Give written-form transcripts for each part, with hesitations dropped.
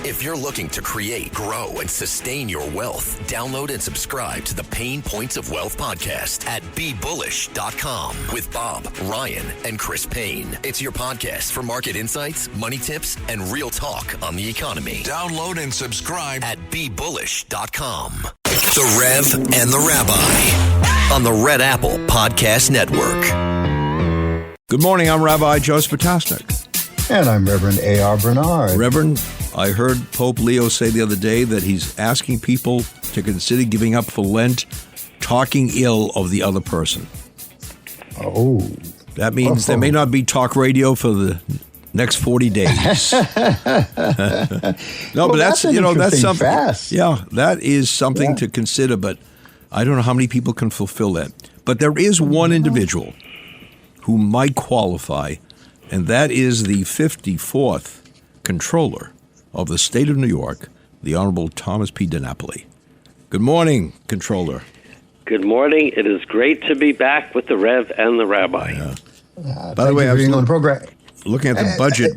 If you're looking to create, grow, and sustain your wealth, download and subscribe to the Pain Points of Wealth podcast at BeBullish.com with Bob, Ryan, and Chris Payne. It's your podcast for market insights, money tips, and real talk on the economy. Download and subscribe at BeBullish.com. The Rev and the Rabbi on the Red Apple Podcast Network. Good morning, I'm Rabbi Joseph Potasnik. And I'm Reverend A.R. Bernard. Reverend, I heard Pope Leo say the other day that he's asking people to consider giving up for Lent, talking ill of the other person. Oh. That means there may not be talk radio for the next 40 days. No, but that's something. Fast. Yeah, that is something to consider, but I don't know how many people can fulfill that. But there is one individual who might qualify, and that is the 54th Comptroller of the state of New York, the Honorable Thomas P. DiNapoli. Good morning, Comptroller. Good morning. It is great to be back with the Rev and the Rabbi. By the way, I was on the program. Looking at the budget,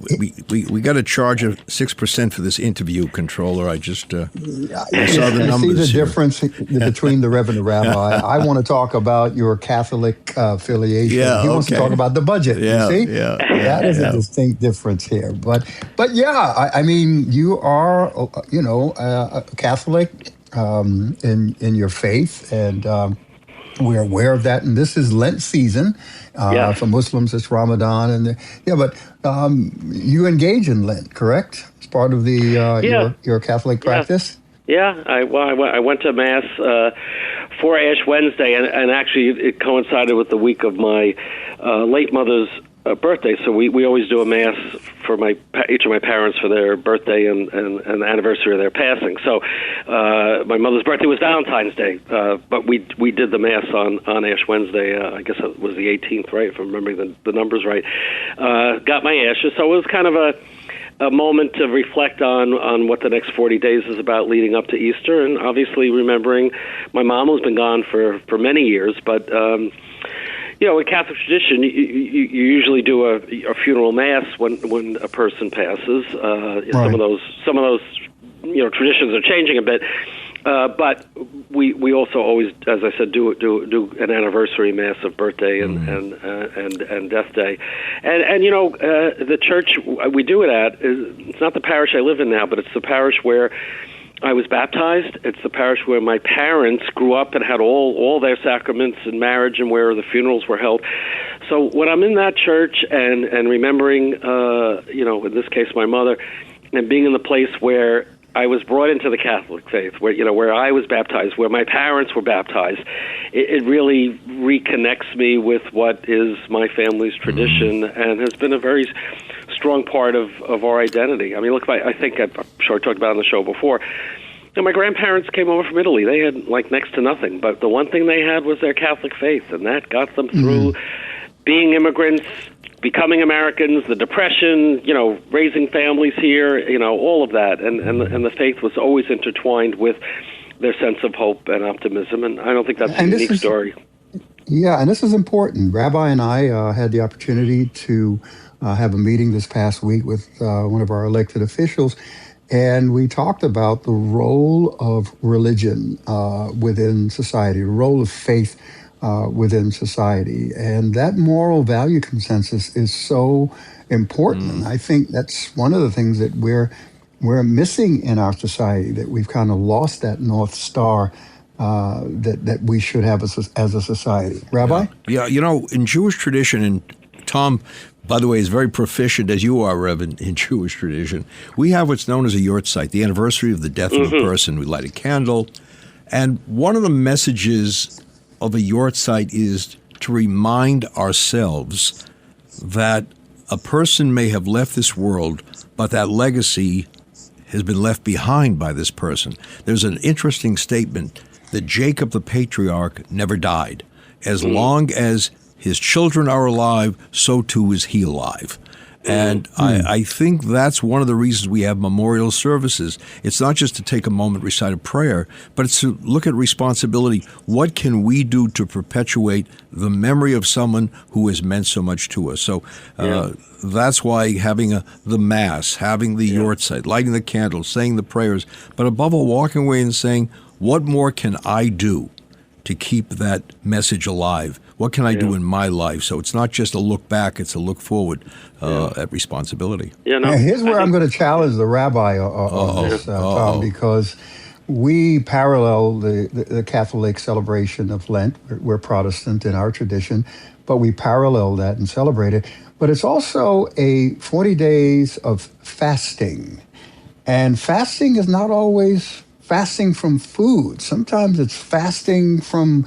we got to charge 6% for this interview, Comptroller. I just I saw the numbers. I see the difference between the Rev and the Rabbi. I want to talk about your Catholic affiliation. He wants to talk about the budget. Yeah, you see? That is a distinct difference here. But yeah, I mean, you are a Catholic in your faith, and we're aware of that. And this is Lent season. For Muslims, it's Ramadan, but you engage in Lent, correct? It's part of the your Catholic practice. Yeah, I went to Mass for Ash Wednesday, and actually it coincided with the week of my late mother's birthday. So we always do a Mass for each of my parents for their birthday and the anniversary of their passing. So my mother's birthday was Valentine's Day, but we did the Mass on Ash Wednesday. I guess it was the 18th, right? If I'm remembering the numbers right. Got my ashes, so it was kind of a moment to reflect on what the next 40 days is about leading up to Easter, and obviously remembering my mom, who's been gone for many years, but in Catholic tradition, you usually do a funeral mass when a person passes. Some of those traditions are changing a bit, but we also always, as I said, do an anniversary mass of birthday and death day, and the church we do it at it's not the parish I live in now, but it's the parish where I was baptized. It's the parish where my parents grew up and had all their sacraments and marriage, and where the funerals were held. So when I'm in that church and remembering, in this case my mother, and being in the place where I was brought into the Catholic faith, where I was baptized, where my parents were baptized, it really reconnects me with what is my family's tradition and has been a very strong part of our identity. I mean, look, I'm sure I talked about it on the show before. My grandparents came over from Italy. They had next to nothing, but the one thing they had was their Catholic faith, and that got them through being immigrants, becoming Americans, the Depression, raising families here, all of that, and the faith was always intertwined with their sense of hope and optimism, and I don't think that's a unique story. Yeah, and this is important. Rabbi and I had the opportunity to have a meeting this past week with one of our elected officials, and we talked about the role of religion within society, the role of faith within society. And that moral value consensus is so important. And I think that's one of the things that we're missing in our society, that we've kind of lost that North Star that we should have as a society. Rabbi? Yeah, in Jewish tradition, and Tom, by the way, is very proficient, as you are, Reverend, in Jewish tradition. We have what's known as a Yahrtzeit, the anniversary of the death of a person. We light a candle. And one of the messages of a Yahrtzeit is to remind ourselves that a person may have left this world, but that legacy has been left behind by this person. There's an interesting statement that Jacob the patriarch never died. As long as his children are alive, so too is he alive. And I think that's one of the reasons we have memorial services. It's not just to take a moment, recite a prayer, but it's to look at responsibility. What can we do to perpetuate the memory of someone who has meant so much to us? So that's why having the Mass, having the Yahrtzeit, lighting the candles, saying the prayers, but above all, walking away and saying, what more can I do to keep that message alive? What can I do in my life? So it's not just a look back, it's a look forward at responsibility. Here's where I'm going to challenge the rabbi on this, Tom, because we parallel the Catholic celebration of Lent. We're Protestant in our tradition, but we parallel that and celebrate it. But it's also a 40 days of fasting. And fasting is not always fasting from food. Sometimes it's fasting from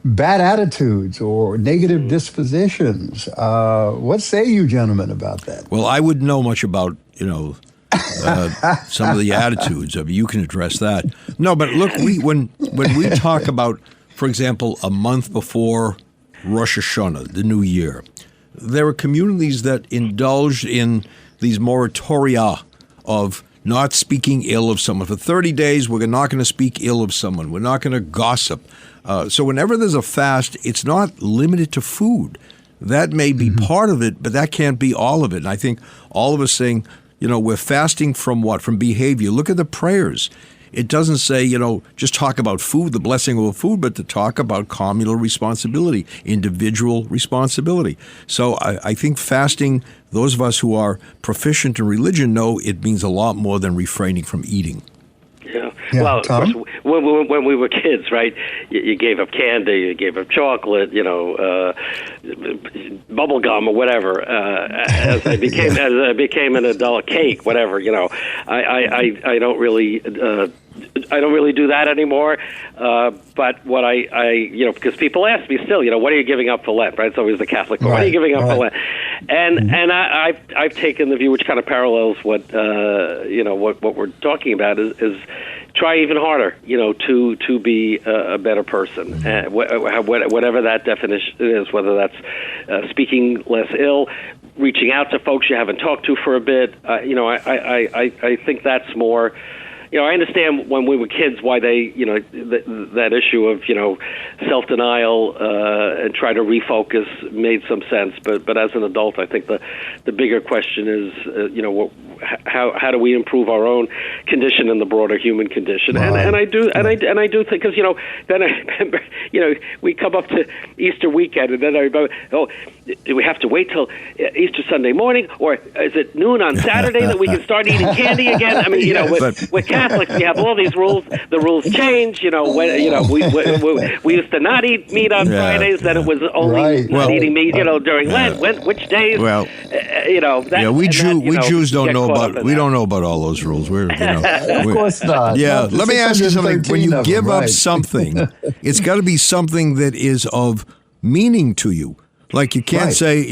bad attitudes or negative dispositions. What say you gentlemen about that? Well, I wouldn't know much about, some of the attitudes. You can address that. No, but look, when we talk about, for example, a month before Rosh Hashanah, the new year, there are communities that indulge in these moratoria of not speaking ill of someone. For 30 days, we're not going to speak ill of someone. We're not going to gossip. So whenever there's a fast, it's not limited to food. That may be part of it, but that can't be all of it. And I think all of us saying, we're fasting from what? From behavior. Look at the prayers. It doesn't say, just talk about food, the blessing of food, but to talk about communal responsibility, individual responsibility. So I think fasting, those of us who are proficient in religion know it means a lot more than refraining from eating. Yeah, well, of course, when we were kids, right, you gave up candy, you gave up chocolate, bubble gum or whatever. As I became an adult, cake, whatever. I don't really do that anymore. But what because people ask me still, what are you giving up for Lent? Right? It's always the Catholic. What are you giving up for Lent? And I've taken the view which kind of parallels what we're talking about is try even harder, to be a better person, whatever that definition is, whether that's speaking less ill, reaching out to folks you haven't talked to for a bit. I think that's more. I understand when we were kids why they, that issue of, self-denial and try to refocus made some sense. But as an adult, I think the bigger question is, how do we improve our own condition and the broader human condition? Right. And I do think, because then I remember, we come up to Easter weekend, and then I remember, do we have to wait till Easter Sunday morning, or is it noon on Saturday that we can start eating candy again? I mean, we're Catholics, we have all these rules. The rules change. We used to not eat meat on Fridays. Then it was only not eating meat. During Lent. Which days? Well, we Jews don't know about. We don't know about all those rules. Of course not. Yeah. Let me ask you something. When you give up something, it's got to be something that is of meaning to you. Like you can't say,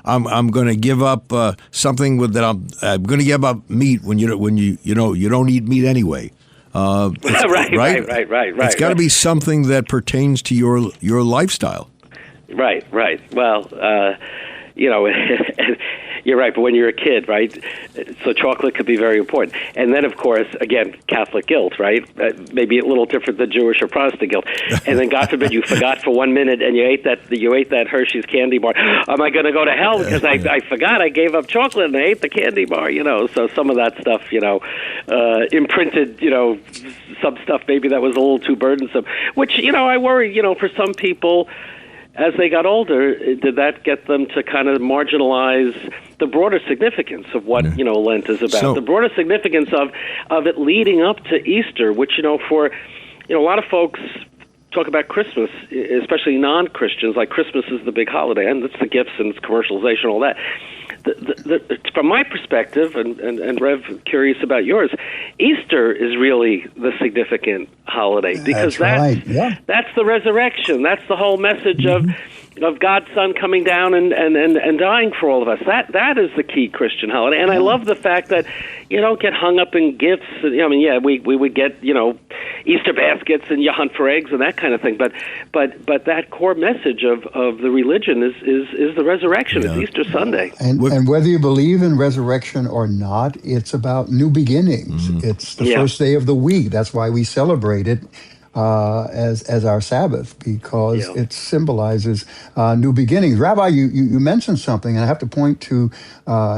I'm going to give up something that I'm going to give up meat when you don't eat meat anyway. Right. It's got to be something that pertains to your lifestyle. Right. Well, you're right, but when you're a kid, right, so chocolate could be very important. And then, of course, again, Catholic guilt, right? Maybe a little different than Jewish or Protestant guilt. And then, God forbid, you forgot for 1 minute and you ate that Hershey's candy bar. Am I going to go to hell because I forgot I gave up chocolate and I ate the candy bar? So some of that stuff, imprinted, some stuff maybe that was a little too burdensome. Which, I worry, for some people, as they got older, did that get them to kind of marginalize the broader significance of what Lent is about? The broader significance of it leading up to Easter, which for a lot of folks talk about Christmas, especially non-Christians, like Christmas is the big holiday, and it's the gifts and it's commercialization, all that. From my perspective, and Rev, curious about yours, Easter is really the significant holiday because that's the resurrection. That's the whole message of God's Son coming down and dying for all of us. That is the key Christian holiday. And I love the fact that you don't get hung up in gifts. We would get Easter baskets and you hunt for eggs and that kind of thing. But that core message of the religion is the resurrection. Yeah. It's Easter Sunday. And whether you believe in resurrection or not, it's about new beginnings. Mm-hmm. It's the first day of the week. That's why we celebrate it as our Sabbath, because it symbolizes new beginnings. Rabbi, you mentioned something, and I have to point to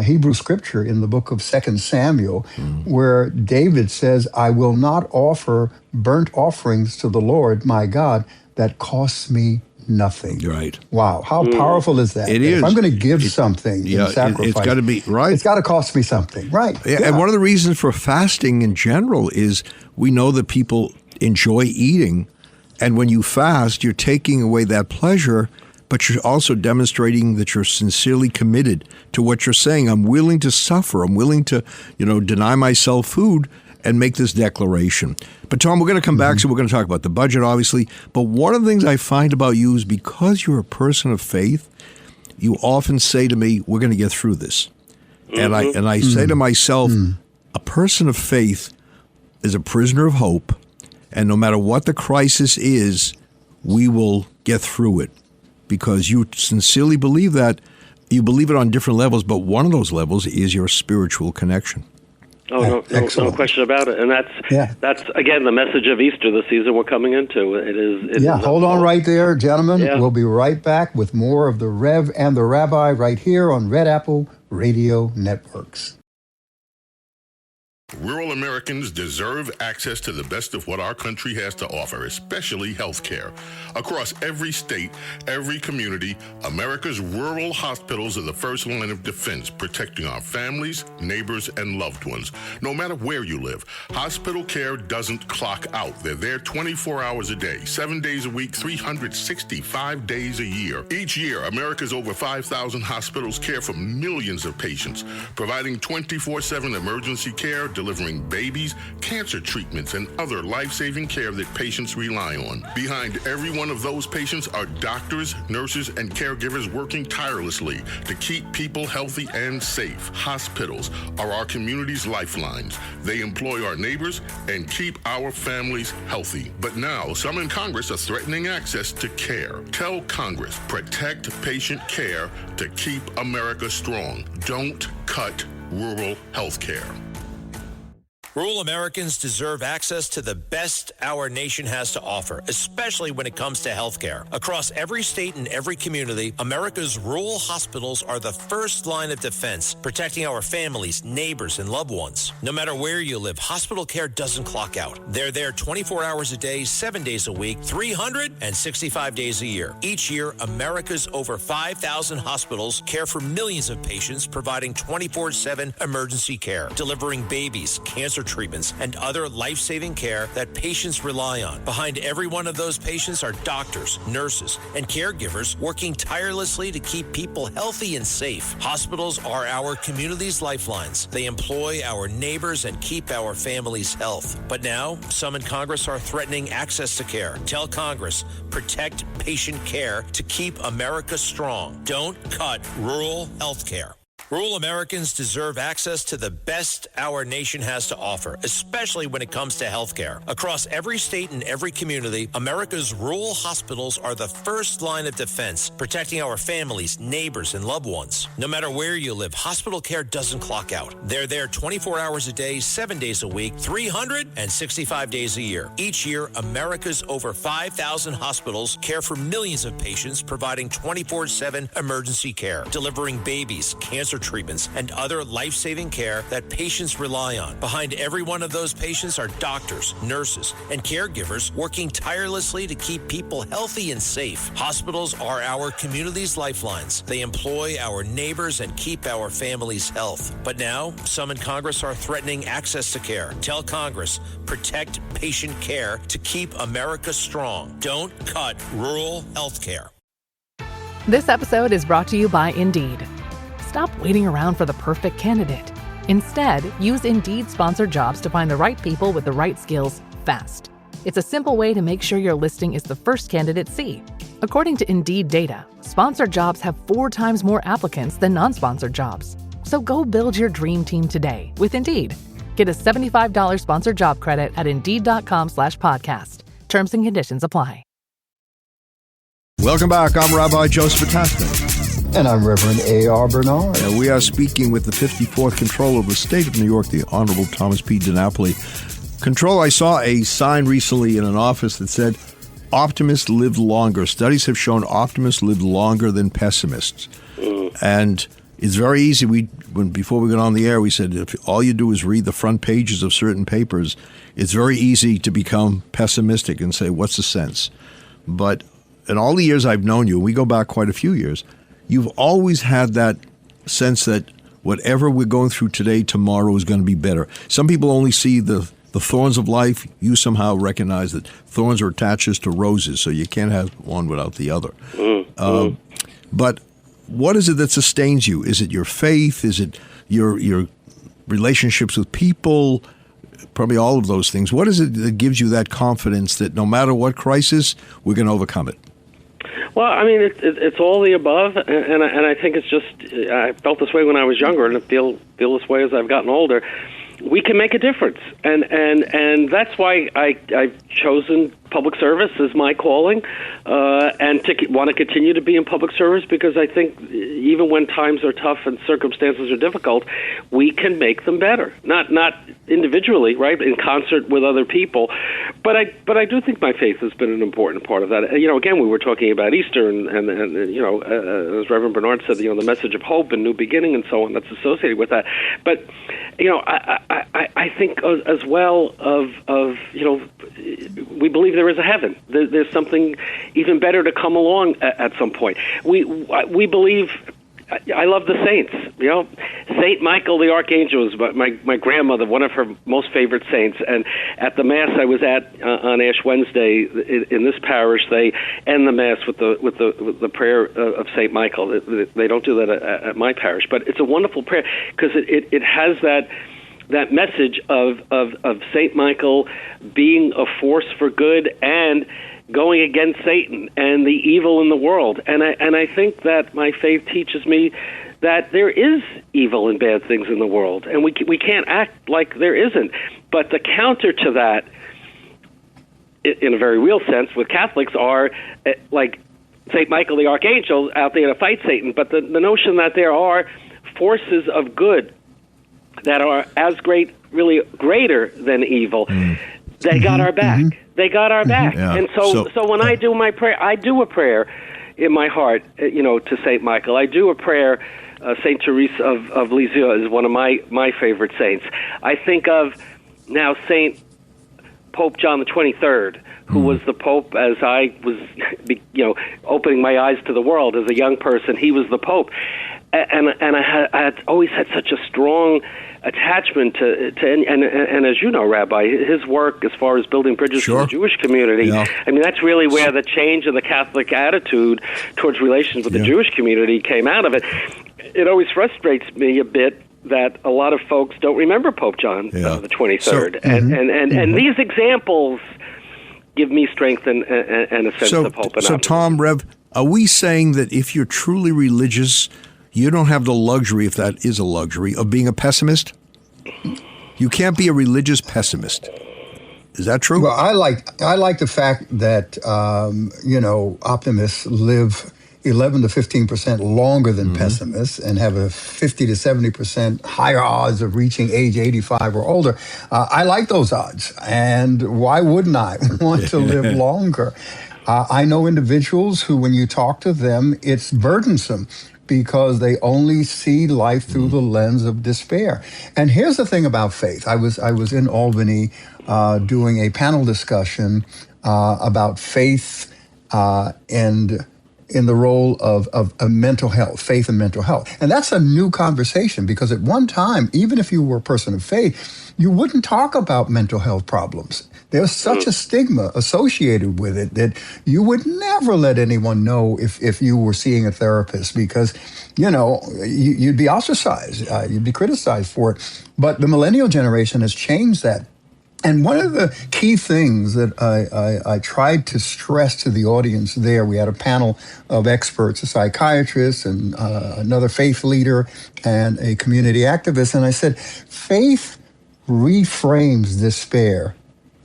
Hebrew scripture in the book of 2 Samuel, where David says, I will not offer burnt offerings to the Lord my God that costs me nothing. Right. Wow. How powerful is that? It is. If I'm going to give something in sacrifice, it's got to be right. It's got to cost me something. Right. Yeah. And one of the reasons for fasting in general is we know that people enjoy eating. And when you fast, you're taking away that pleasure, but you're also demonstrating that you're sincerely committed to what you're saying. I'm willing to suffer. I'm willing to, deny myself food and make this declaration. But Tom, we're going to come back, so we're going to talk about the budget, obviously. But one of the things I find about you is because you're a person of faith, you often say to me, we're going to get through this. And I say to myself, a person of faith is a prisoner of hope. And no matter what the crisis is, we will get through it because you sincerely believe that. You believe it on different levels, but one of those levels is your spiritual connection. Oh, no question about it. And that's again, the message of Easter, the season we're coming into. It is hold on right there, gentlemen. Yeah. We'll be right back with more of the Rev and the Rabbi right here on Red Apple Radio Networks. Rural Americans deserve access to the best of what our country has to offer, especially health care. Across every state, every community, America's rural hospitals are the first line of defense, protecting our families, neighbors, and loved ones. No matter where you live, hospital care doesn't clock out. They're there 24 hours a day, 7 days a week, 365 days a year. Each year, America's over 5,000 hospitals care for millions of patients, providing 24/7 emergency care, delivering babies, cancer treatments, and other life-saving care that patients rely on. Behind every one of those patients are doctors, nurses, and caregivers working tirelessly to keep people healthy and safe. Hospitals are our community's lifelines. They employ our neighbors and keep our families healthy. But now, some in Congress are threatening access to care. Tell Congress, protect patient care to keep America strong. Don't cut rural health care. Rural Americans deserve access to the best our nation has to offer, especially when it comes to health care. Across every state and every community, America's rural hospitals are the first line of defense, protecting our families, neighbors, and loved ones. No matter where you live, hospital care doesn't clock out. They're there 24 hours a day, 7 days a week, 365 days a year. Each year, America's over 5,000 hospitals care for millions of patients, providing 24/7 emergency care, delivering babies, cancer treatments, and other life-saving care that patients rely on. Behind every one of those patients are doctors, nurses, and caregivers working tirelessly to keep people healthy and safe. Hospitals are our community's lifelines. They employ our neighbors and keep our families' health. But now, some in Congress are threatening access to care. Tell Congress, protect patient care to keep America strong. Don't cut rural health care. Rural Americans deserve access to the best our nation has to offer, especially when it comes to health care. Across every state and every community, America's rural hospitals are the first line of defense, protecting our families, neighbors, and loved ones. No matter where you live, hospital care doesn't clock out. They're there 24 hours a day, 7 days a week, 365 days a year. Each year, America's over 5,000 hospitals care for millions of patients, providing 24/7 emergency care, delivering babies, cancer treatments, and other life-saving care that patients rely on. Behind every one of those patients are doctors, nurses, and caregivers working tirelessly to keep people healthy and safe. Hospitals are our community's lifelines. They employ our neighbors and keep our families' health. But now, some in Congress are threatening access to care. Tell Congress, protect patient care to keep America strong. Don't cut rural health care. This episode is brought to you by Indeed. Stop waiting around for the perfect candidate. Instead, use Indeed sponsored jobs to find the right people with the right skills fast. It's a simple way to make sure your listing is the first candidates see. According to Indeed data, sponsored jobs have 4 times more applicants than non-sponsored jobs. So go build your dream team today with Indeed. Get a $75 sponsored job credit at Indeed.com/podcast. Terms and conditions apply. Welcome back. I'm Rabbi Joseph Potasnik. And I'm Reverend A.R. Bernard. And we are speaking with the 54th Comptroller of the State of New York, the Honorable Thomas P. DiNapoli. Comptroller, I saw a sign recently in an office that said, optimists live longer. Studies have shown optimists live longer than pessimists. And it's very easy. Before we got on the air, we said if all you do is read the front pages of certain papers, it's very easy to become pessimistic and say, what's the sense? But in all the years I've known you, and we go back quite a few years, you've always had that sense that whatever we're going through today, tomorrow is going to be better. Some people only see the thorns of life. You somehow recognize that thorns are attached to roses, so you can't have one without the other. But what is it that sustains you? Is it your faith? Is it your relationships with people? Probably all of those things. What is it that gives you that confidence that no matter what crisis, we're going to overcome it? Well, I mean, it's all the above, and I think it's just, I felt this way when I was younger, and I feel this way as I've gotten older. We can make a difference, and that's why I've chosen public service as my calling, and to want to continue to be in public service, because I think even when times are tough and circumstances are difficult, we can make them better. Not individually, right, in concert with other people, but I do think my faith has been an important part of that. Again, we were talking about Easter, and as Reverend Bernard said, the message of hope and new beginning and so on that's associated with that. But I think as well of we believe there is a heaven. There's something even better to come along at some point. We believe. I love the saints. Saint Michael the Archangel is my grandmother, one of her most favorite saints. And at the Mass I was at on Ash Wednesday in this parish, they end the Mass with the prayer of Saint Michael. They don't do that at my parish, but it's a wonderful prayer because it has that message of Saint Michael being a force for good and going against Satan and the evil in the world. And I think that my faith teaches me that there is evil and bad things in the world, and we can't act like there isn't. But the counter to that, in a very real sense, with Catholics are like St. Michael the Archangel out there to fight Satan, but the notion that there are forces of good that are as great, really greater than evil. They got our back. They got our back. Yeah. And so when I do my prayer, I do a prayer in my heart, to St. Michael. I do a prayer. St. Teresa of Lisieux is one of my favorite saints. I think of now St. Pope John the 23rd, who was the Pope as I was, opening my eyes to the world as a young person. He was the Pope. And I had always had such a strong attachment to and as you know, Rabbi, his work as far as building bridges to the Jewish community. Yeah. I mean, that's really where the change in the Catholic attitude towards relations with the Jewish community came out of it. It always frustrates me a bit that a lot of folks don't remember Pope John the 23rd, and these examples give me strength and a sense of hope. So, Tom, Rev, are we saying that if you're truly religious, you don't have the luxury, if that is a luxury, of being a pessimist? You can't be a religious pessimist. Is that true? Well, I like the fact that optimists live 11 to 15% longer than pessimists and have a 50 to 70% higher odds of reaching age 85 or older. I like those odds, and why wouldn't I want to live longer? I know individuals who, when you talk to them, it's burdensome because they only see life through the lens of despair. And here's the thing about faith. I was in Albany doing a panel discussion about faith and in the role of mental health, faith and mental health. And that's a new conversation because at one time, even if you were a person of faith, you wouldn't talk about mental health problems. There's such a stigma associated with it that you would never let anyone know if you were seeing a therapist because, you'd be ostracized, you'd be criticized for it. But the millennial generation has changed that. And one of the key things that I tried to stress to the audience there, we had a panel of experts, a psychiatrist and another faith leader and a community activist. And I said, faith reframes despair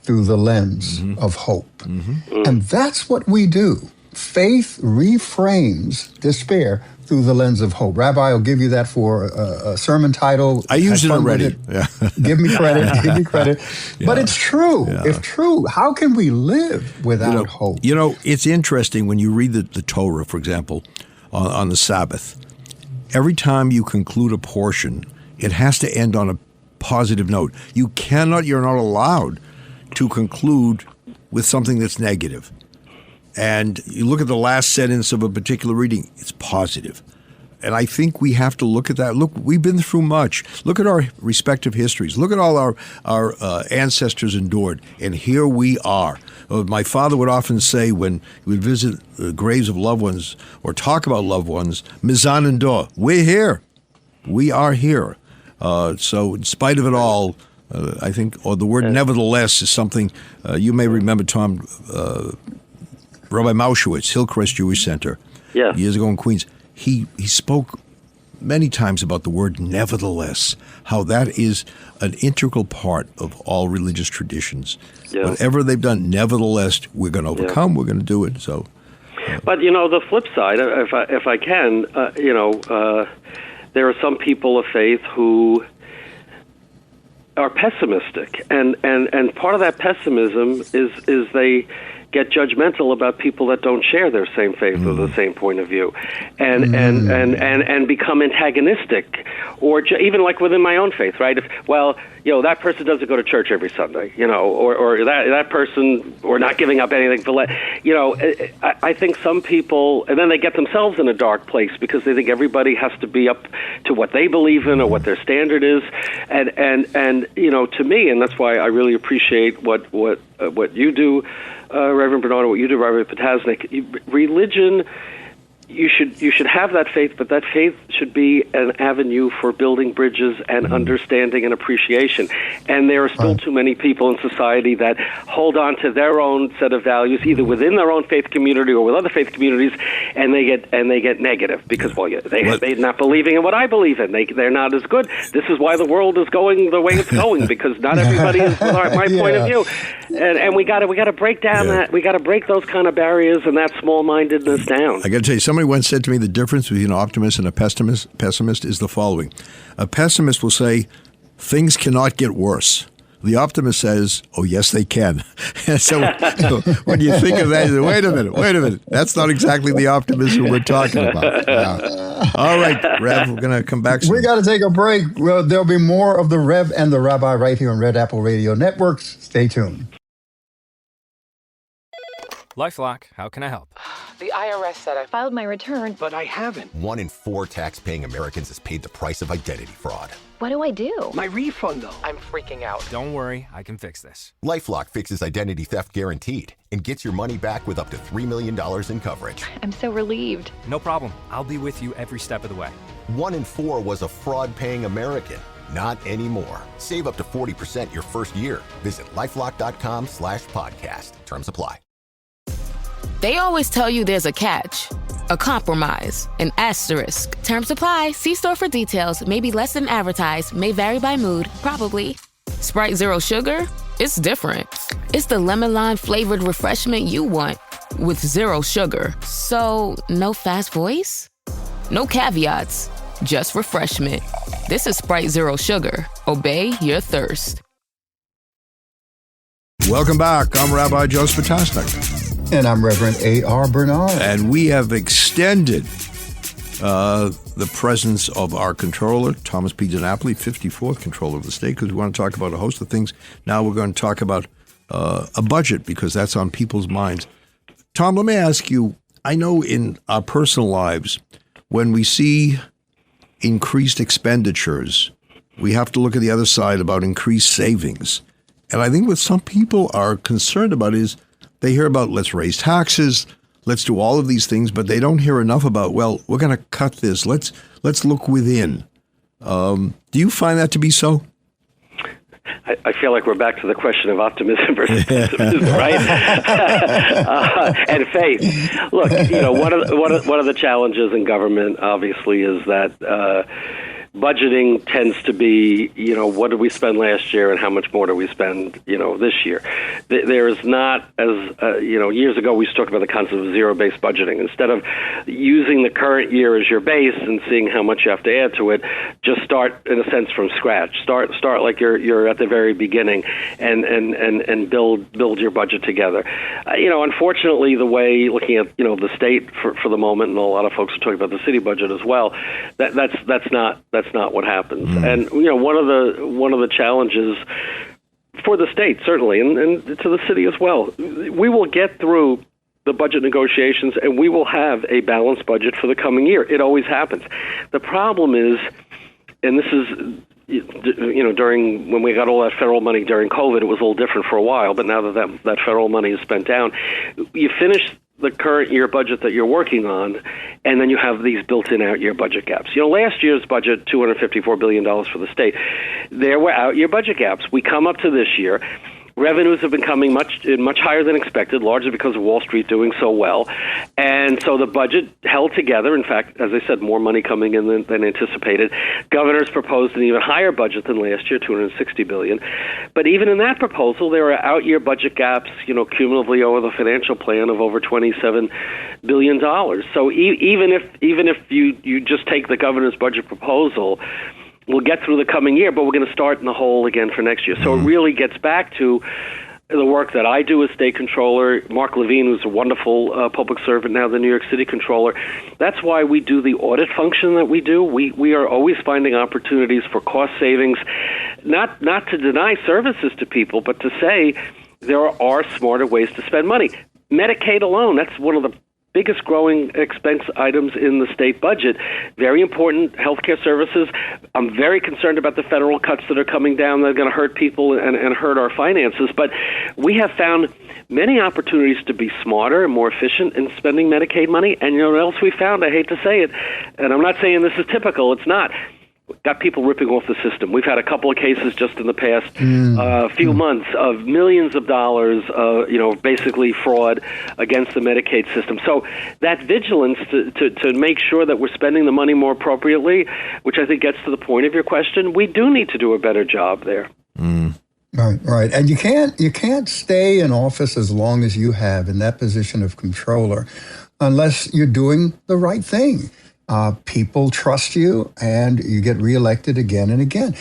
through the lens of hope. And that's what we do. Faith reframes despair through the lens of hope. Rabbi, I'll give you that for a sermon title. I used it already. Yeah. Give me credit. Give me credit. Yeah. But it's true. Yeah. It's true. How can we live without hope? It's interesting when you read the Torah, for example, on the Sabbath. Every time you conclude a portion, it has to end on a positive note. You're not allowed to conclude with something that's negative. And you look at the last sentence of a particular reading, it's positive. And I think we have to look at that. Look, we've been through much. Look at our respective histories. Look at all our ancestors endured. And here we are. My father would often say when he would visit the graves of loved ones or talk about loved ones, Mizan and Dor, we're here. We are here. So in spite of it all, I think, the word nevertheless is something you may remember, Tom, Rabbi Mauschwitz, Hillcrest Jewish Center, years ago in Queens. He spoke many times about the word nevertheless, how that is an integral part of all religious traditions. Yeah. Whatever they've done, nevertheless, we're going to overcome, we're going to do it. So, but, the flip side, if I can, there are some people of faith who are pessimistic, and part of that pessimism is they get judgmental about people that don't share their same faith or the same point of view, and become antagonistic, or even like within my own faith, right? That person doesn't go to church every Sunday, or that person, or not giving up anything for Lent. I think some people, and then they get themselves in a dark place because they think everybody has to be up to what they believe in or what their standard is, and to me, and that's why I really appreciate what you do, Reverend Bernardo, what you do, Rabbi Potasnik. Religion, you should have that faith, but that faith should be an avenue for building bridges and understanding and appreciation. And there are still too many people in society that hold on to their own set of values, either within their own faith community or with other faith communities, and they get negative because they're not believing in what I believe in. They're not as good. This is why the world is going the way it's going, because not everybody is with my point of view. And we got to break down that. We got to break those kind of barriers and that small-mindedness down. I got to tell you, somebody once said to me the difference between an optimist and a pessimist is the following. A pessimist will say, things cannot get worse. The optimist says, oh, yes, they can. So when you think of that, you say, wait a minute. That's not exactly the optimism we're talking about. All right, Rev, we're going to come back soon. We got to take a break. Well, there'll be more of the Rev and the Rabbi right here on Red Apple Radio Networks. Stay tuned. LifeLock, how can I help? The IRS said I filed my return, but I haven't. 1 in 4 tax-paying Americans has paid the price of identity fraud. What do I do? My refund, though. I'm freaking out. Don't worry, I can fix this. LifeLock fixes identity theft guaranteed and gets your money back with up to $3 million in coverage. I'm so relieved. No problem. I'll be with you every step of the way. 1 in 4 was a fraud-paying American. Not anymore. Save up to 40% your first year. Visit LifeLock.com/podcast. Terms apply. They always tell you there's a catch, a compromise, an asterisk. Terms apply. See store for details. May be less than advertised. May vary by mood. Probably. Sprite Zero Sugar? It's different. It's the lemon lime flavored refreshment you want with zero sugar. So, no fast voice? No caveats. Just refreshment. This is Sprite Zero Sugar. Obey your thirst. Welcome back. I'm Rabbi Joseph Potasnik. And I'm Reverend A.R. Bernard. And we have extended the presence of our Comptroller, Thomas P. DiNapoli, 54th Comptroller of the state, because we want to talk about a host of things. Now we're going to talk about a budget, because that's on people's minds. Tom, let me ask you, I know in our personal lives, when we see increased expenditures, we have to look at the other side about increased savings. And I think what some people are concerned about is they hear about let's raise taxes, let's do all of these things, but they don't hear enough about, well, we're going to cut this. Let's look within. Do you find that to be so? I feel like we're back to the question of optimism versus pessimism, right? And faith. Look, one of the challenges in government, obviously, is that budgeting tends to be, what did we spend last year and how much more do we spend, this year. There is not, as, years ago we talked about the concept of zero-based budgeting. Instead of using the current year as your base and seeing how much you have to add to it, just start, in a sense, from scratch. Start like you're at the very beginning and build your budget together. Unfortunately, the way, looking at, the state for the moment, and a lot of folks are talking about the city budget as well, that's not what happens. And one of the challenges for the state, certainly, and to the city as well, we will get through the budget negotiations and we will have a balanced budget for the coming year. It always happens. The problem is, and this is, during when we got all that federal money during COVID, it was a little different for a while, but now that federal money is spent down, you finish the current year budget that you're working on, and then you have these built-in out-year budget gaps. Last year's budget, $254 billion for the state, there were out-year budget gaps. We come up to this year. Revenues have been coming much higher than expected, largely because of Wall Street doing so well. And so the budget held together. In fact, as I said, more money coming in than anticipated. Governors proposed an even higher budget than last year, $260 billion. But even in that proposal, there are out-year budget gaps, cumulatively over the financial plan of over $27 billion. So even if you just take the governor's budget proposal, we'll get through the coming year, but we're going to start in the hole again for next year. So it really gets back to the work that I do as state controller. Mark Levine, who's a wonderful public servant, now the New York City controller. That's why we do the audit function that we do. We are always finding opportunities for cost savings, not to deny services to people, but to say there are smarter ways to spend money. Medicaid alone, that's one of the biggest growing expense items in the state budget. Very important healthcare services. I'm very concerned about the federal cuts that are coming down that are going to hurt people and hurt our finances. But we have found many opportunities to be smarter and more efficient in spending Medicaid money. And you know what else we found? I hate to say it, and I'm not saying this is typical. It's not. Got people ripping off the system. We've had a couple of cases just in the past few months of millions of dollars, basically fraud against the Medicaid system. So that vigilance to make sure that we're spending the money more appropriately, which I think gets to the point of your question, we do need to do a better job there. Right. And you can't stay in office as long as you have in that position of controller unless you're doing the right thing. People trust you, and you get reelected again and again.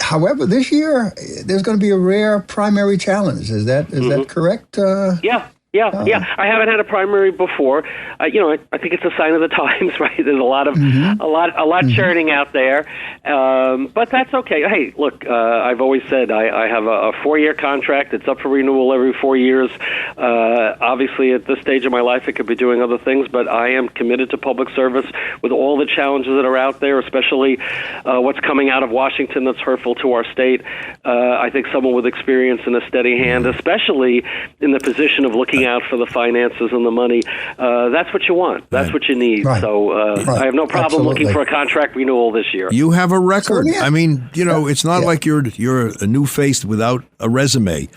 However, this year there's going to be a rare primary challenge. Is that correct? Yeah. I haven't had a primary before. I think it's a sign of the times, right? There's a lot churning out there, but that's okay. Hey, look, I've always said I have a 4-year contract. It's up for renewal every 4 years. Obviously, at this stage of my life, I could be doing other things, but I am committed to public service with all the challenges that are out there, especially what's coming out of Washington that's hurtful to our state. I think someone with experience and a steady hand, especially in the position of looking out for the finances and the money, that's what you want. That's what you need. Right. So I have no problem looking for a contract renewal this year. You have a record. I mean, it's not like you're a new face without a resume.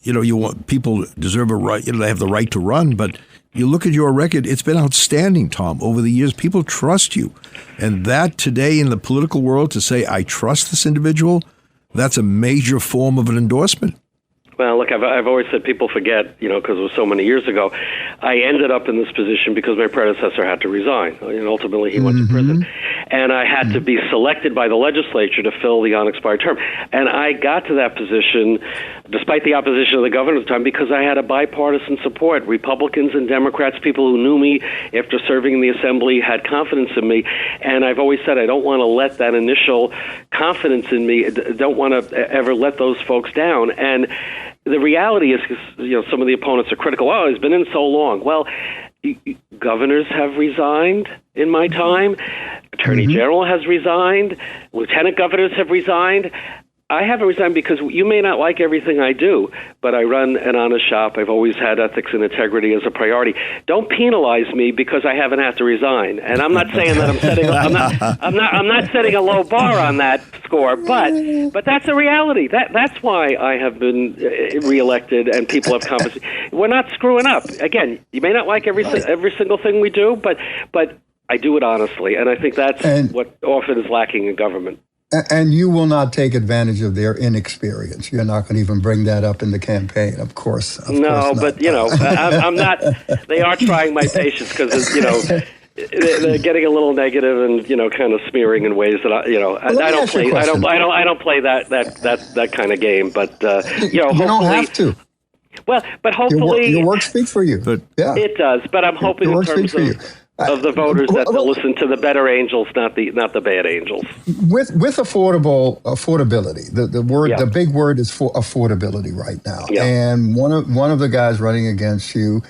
You want people deserve a right. They have the right to run, but you look at your record, it's been outstanding, Tom. Over the years, people trust you. And that today in the political world, to say, I trust this individual, that's a major form of an endorsement. Well, look, I've always said people forget, because it was so many years ago. I ended up in this position because my predecessor had to resign, and ultimately he went to prison. And I had to be selected by the legislature to fill the unexpired term. And I got to that position, despite the opposition of the governor at the time, because I had a bipartisan support. Republicans and Democrats, people who knew me after serving in the assembly, had confidence in me. And I've always said I don't want to let that initial confidence in me, don't want to ever let those folks down. And the reality is, some of the opponents are critical. Oh, he's been in so long. Well, governors have resigned in my time. Attorney General has resigned. Lieutenant governors have resigned. I haven't resigned because you may not like everything I do, but I run an honest shop. I've always had ethics and integrity as a priority. Don't penalize me because I haven't had to resign. And I'm not saying that I'm not setting a low bar on that score, but that's a reality. That's why I have been reelected and people have confidence. We're not screwing up. Again, you may not like every single thing we do, but I do it honestly, and I think that's what often is lacking in government. And you will not take advantage of their inexperience. You're not going to even bring that up in the campaign, of course. No, but, I'm not. They are trying my patience because, they're getting a little negative and, kind of smearing in ways that I don't play. I don't play that kind of game. But you don't have to. Well, but hopefully your work speaks for you. Yeah, it does. But I'm hoping in terms of the voters that they'll listen to the better angels, not the bad angels. With affordability, the big word is for affordability right now. Yeah. And one of the guys running against you,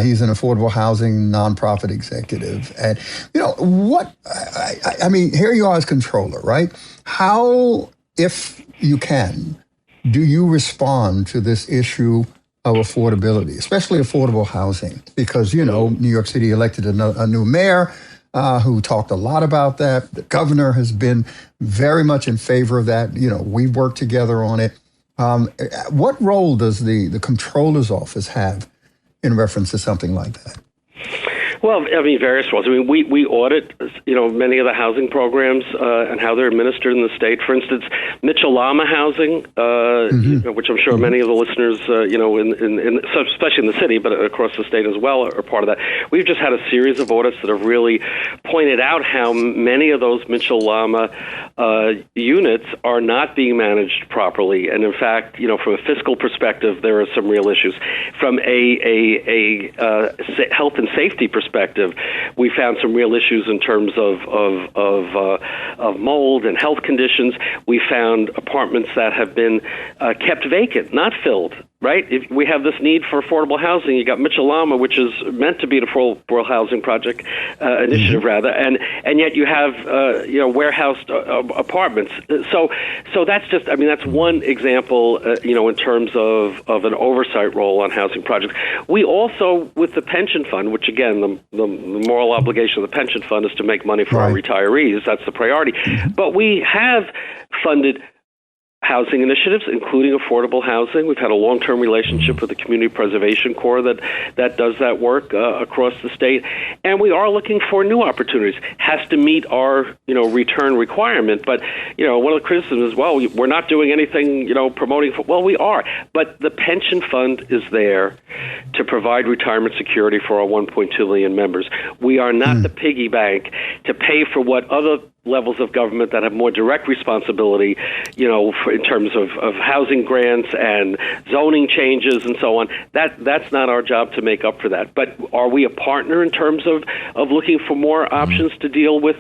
he's an affordable housing nonprofit executive. And I mean, here you are as controller, right? How, if you can, do you respond to this issue of affordability, especially affordable housing? Because, New York City elected a new mayor who talked a lot about that. The governor has been very much in favor of that. We've worked together on it. What role does the Comptroller's office have in reference to something like that? Well, I mean, various roles. I mean, we audit, many of the housing programs and how they're administered in the state. For instance, Mitchell-Lama housing, which I'm sure many of the listeners, especially in the city, but across the state as well, are part of that. We've just had a series of audits that have really pointed out how many of those Mitchell-Lama units are not being managed properly. And in fact, from a fiscal perspective, there are some real issues. From a health and safety perspective, we found some real issues in terms of mold and health conditions. We found apartments that have been kept vacant, not filled. Right? If we have this need for affordable housing, you got Mitchell-Lama, which is meant to be an affordable housing project initiative, rather, and yet you have warehoused apartments. So that's just, that's one example, in terms of an oversight role on housing projects. We also, with the pension fund, which again, the moral obligation of the pension fund is to make money for our retirees. That's the priority. But we have funded housing initiatives, including affordable housing. We've had a long-term relationship with the Community Preservation Corps that does that work across the state, and we are looking for new opportunities. Has to meet our return requirement, but one of the criticisms is, well, we're not doing anything promoting. Well, we are, but the pension fund is there to provide retirement security for our 1.2 million members. We are not the piggy bank to pay for what other levels of government that have more direct responsibility, in terms of housing grants and zoning changes and so on. That's not our job to make up for that. But are we a partner in terms of looking for more options to deal with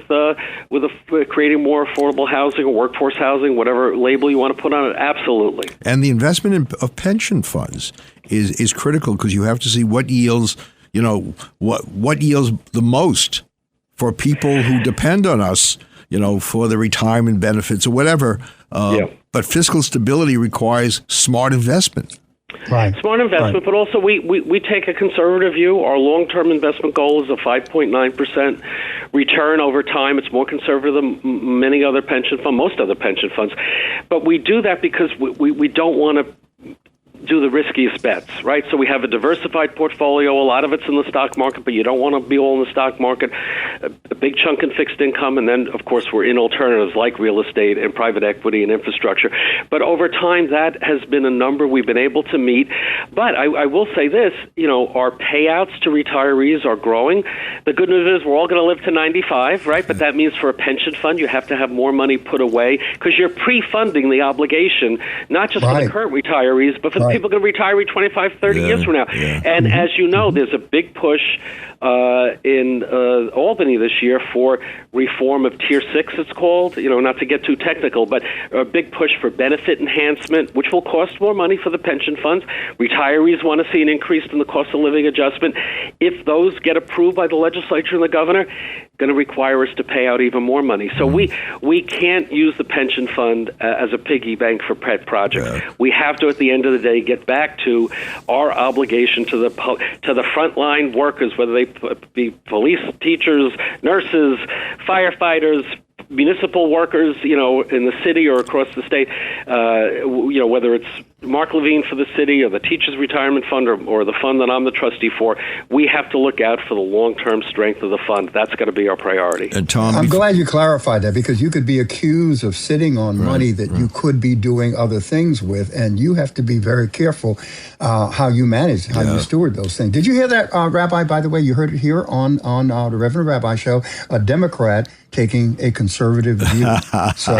creating more affordable housing or workforce housing, whatever label you want to put on it? Absolutely. And the investment of pension funds is critical, because you have to see what yields, what yields the most for people who depend on us, for the retirement benefits or whatever. But fiscal stability requires smart investment. Right. Smart investment, but also we take a conservative view. Our long-term investment goal is a 5.9% return over time. It's more conservative than most other pension funds. But we do that because we don't want to do the riskiest bets, right? So we have a diversified portfolio. A lot of it's in the stock market, but you don't want to be all in the stock market. A big chunk in fixed income, and then, of course, we're in alternatives like real estate and private equity and infrastructure. But over time, that has been a number we've been able to meet. But I will say this, our payouts to retirees are growing. The good news is we're all going to live to 95, right? But that means for a pension fund, you have to have more money put away, because you're pre-funding the obligation, not just for the current retirees, but for the people going to retire 25, 30 years from now. Yeah. And as you know, there's a big push in Albany this year for reform of Tier 6, it's called, not to get too technical, but a big push for benefit enhancement, which will cost more money for the pension funds. Retirees want to see an increase in the cost of living adjustment. If those get approved by the legislature and the governor, going to require us to pay out even more money. So we can't use the pension fund as a piggy bank for pet projects. Yeah. We have to, at the end of the day, get back to our obligation to the frontline workers, whether they be police, teachers, nurses, firefighters, municipal workers, in the city or across the state, whether it's Mark Levine for the city or the Teachers Retirement Fund or the fund that I'm the trustee for, we have to look out for the long-term strength of the fund. That's got to be our priority. And Tom, I'm glad you clarified that, because you could be accused of sitting on money that you could be doing other things with, and you have to be very careful how you manage, how you steward those things. Did you hear that, Rabbi? By the way, you heard it here on the Reverend Rabbi show. A Democrat taking a conservative view. So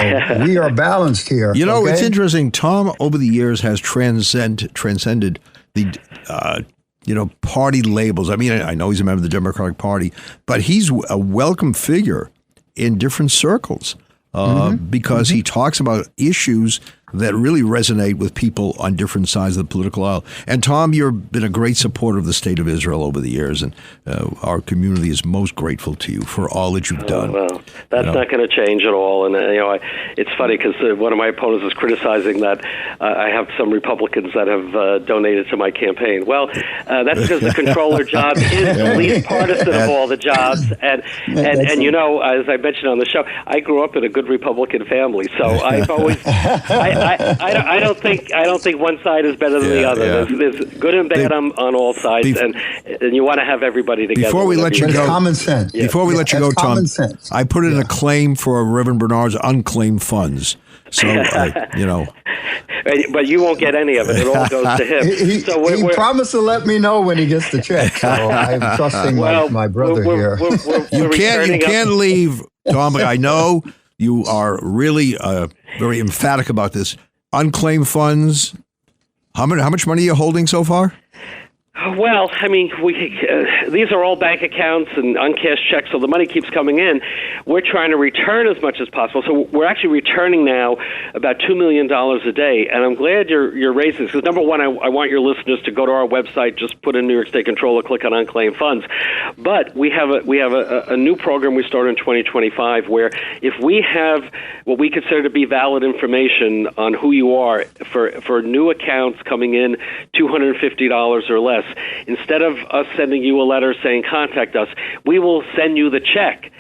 we are balanced here. You know, it's interesting. Tom, over the years, has transcended the, party labels. I mean, I know he's a member of the Democratic Party, but he's a welcome figure in different circles because he talks about issues that really resonate with people on different sides of the political aisle. And Tom, you've been a great supporter of the state of Israel over the years, and our community is most grateful to you for all that you've done. Well, that's not going to change at all. And it's funny because one of my opponents is criticizing that I have some Republicans that have donated to my campaign. Well, that's because the Comptroller job is the least partisan of all the jobs. And as I mentioned on the show, I grew up in a good Republican family, so I've always. I don't think one side is better than the other. There's good and bad on all sides, and you want to have everybody together. Before we let you go, common sense. Before we let you go, Tom, I put in a claim for Reverend Bernard's unclaimed funds. So but you won't get any of it. It all goes to him. He promised to let me know when he gets the check. So I'm trusting my brother here. You can't leave, Tom. I know you are really very emphatic about this. Unclaimed funds. How much money are you holding so far? Well, I mean, these are all bank accounts and uncashed checks, so the money keeps coming in. We're trying to return as much as possible. So we're actually returning now about $2 million a day, and I'm glad you're raising this, because number one, I want your listeners to go to our website, just put in New York State Comptroller, click on unclaimed funds. But we have a new program we started in 2025 where if we have what we consider to be valid information on who you are for new accounts coming in $250 or less, instead of us sending you a letter saying contact us, we will send you the check.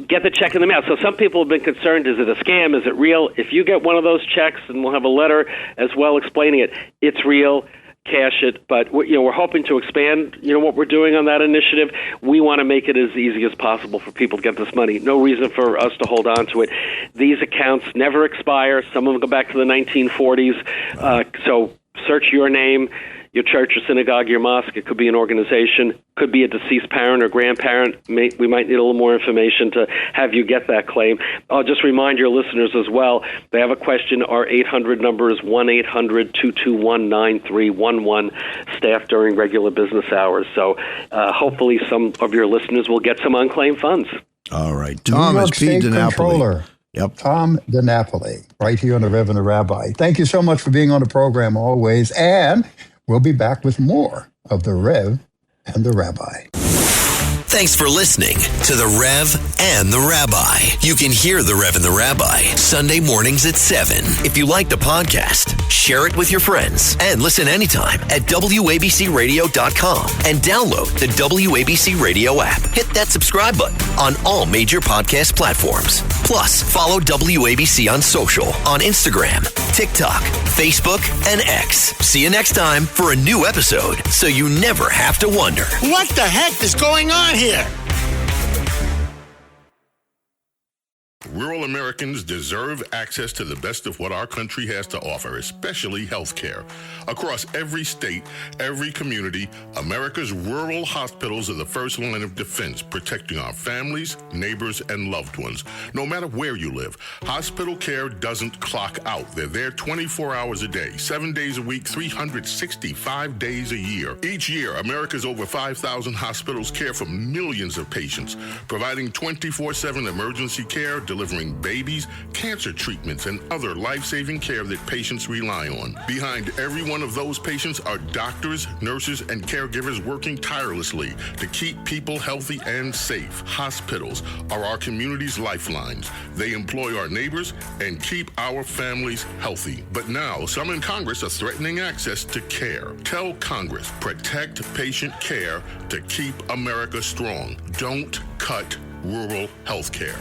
Get the check in the mail. So some people have been concerned, is it a scam? Is it real? If you get one of those checks, and we'll have a letter as well explaining it, it's real. Cash it. But we're hoping to expand what we're doing on that initiative. We want to make it as easy as possible for people to get this money. No reason for us to hold on to it. These accounts never expire. Some of them go back to the 1940s. So search your name, your church or synagogue, your mosque. It could be an organization, could be a deceased parent or grandparent. We might need a little more information to have you get that claim. I'll just remind your listeners as well, they have a question. Our 800 number is 1-800-221-9311, staffed during regular business hours. So hopefully some of your listeners will get some unclaimed funds. All right. Tom is P. Comptroller. Yep. Tom DiNapoli, right here on the Reverend Rabbi. Thank you so much for being on the program always. And we'll be back with more of the Rev and the Rabbi. Thanks for listening to The Rev and the Rabbi. You can hear The Rev and the Rabbi Sunday mornings at 7. If you like the podcast, share it with your friends and listen anytime at WABCRadio.com and download the WABC Radio app. Hit that subscribe button on all major podcast platforms. Plus, follow WABC on social on Instagram, TikTok, Facebook, and X. See you next time for a new episode so you never have to wonder. What the heck is going on here? Rural Americans deserve access to the best of what our country has to offer, especially health care. Across every state, every community, America's rural hospitals are the first line of defense, protecting our families, neighbors, and loved ones. No matter where you live, hospital care doesn't clock out. They're there 24 hours a day, 7 days a week, 365 days a year. Each year, America's over 5,000 hospitals care for millions of patients, providing 24/7 emergency care, delivering babies, cancer treatments, and other life-saving care that patients rely on. Behind every one of those patients are doctors, nurses, and caregivers working tirelessly to keep people healthy and safe. Hospitals are our community's lifelines. They employ our neighbors and keep our families healthy. But now, some in Congress are threatening access to care. Tell Congress, protect patient care to keep America strong. Don't cut rural health care.